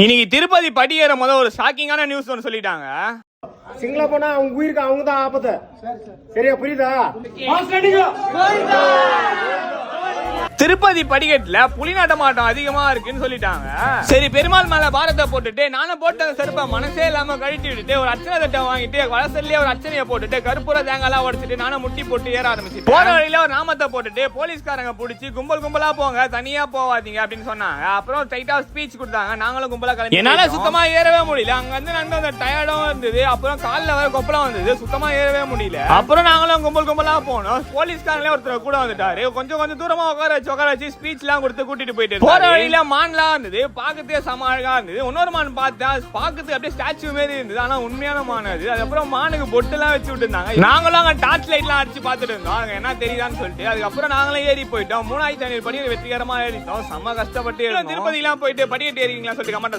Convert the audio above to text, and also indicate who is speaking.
Speaker 1: இன்னைக்கு திருப்பதி படியேற ஒரு ஷாக்கிங்கான நியூஸ் ஒன்று சொல்லிட்டாங்க.
Speaker 2: சிங்கள போனா அவங்க உயிருக்கு அவங்க தான் ஆபத்து. சரியா, புரியுதா?
Speaker 1: திருப்பதி படிக்கட்டுல புலி நடமாட்டம் அதிகமா இருக்குன்னு சொல்லிட்டாங்க. சரி, பெருமாள் மேல பாரத்தை போட்டுட்டு நானும் போட்ட செருப்ப மனசே இல்லாம கழட்டி விட்டுட்டு ஒரு அர்ச்சனை தட்டை வாங்கிட்டு வளசல்லே ஒரு அர்ச்சனையை போட்டுட்டு கருப்பூர தேங்காய் உடைச்சிட்டு நானும் முட்டி போட்டு ஏற ஆரம்பிச்சு போற வழியில ஒரு நாமத்தை போட்டுட்டு போலீஸ்காரங்க பிடிச்சி கும்பல் கும்பலா போங்க, தனியா போவாதீங்க அப்படின்னு சொன்னாங்க. அப்புறம் டைட்டா ஸ்பீச் கொடுத்தாங்க. நாங்களும் கும்பலா கிளம்பி என்னால சுத்தமா ஏறவே முடியல. அங்க வந்து நடந்த அந்த டயர்டும் இருந்தது. அப்புறம் காலில் வர கொப்பளம் வந்தது. சுத்தமா ஏறவே முடியல. அப்புறம் நாங்களும் கும்பல் கும்பலா போனோம். போலீஸ்காரங்களே ஒருத்தர் கூட வந்துட்டாரு. கொஞ்சம் தூரமா உட்கார வச்சு ஸ்பீச் எல்லாம் கொடுத்து கூட்டிட்டு போயிட்டு போற வழியில மான்லாம் இருந்தது. பாக்கத்தே செம அழகா இருந்தது. இன்னொரு மான் பார்த்தா பாக்கத்துக்கு அப்படியே ஸ்டாச்சு மாதிரி இருந்தது. ஆனா உண்மையான மான் அது. அதுக்கப்புறம் மானுக்கு பொட்டு எல்லாம் வச்சு விட்டு இருந்தாங்க. நாங்களும் அங்க டார்ச் லைட் எல்லாம் அடிச்சு பாத்துட்டு இருந்தோம். அங்க என்ன தெரியுதான்னு சொல்லிட்டு அதுக்கப்புறம் நாங்களும் ஏறி போயிட்டோம். 3500 படி வெற்றிகரமா ஏறிட்டோம். செம்ம கஷ்டப்பட்டு திருப்பதி எல்லாம் போயிட்டு படிக்கட்டு ஏறிங்களா சொல்லிட்டு கமெண்ட்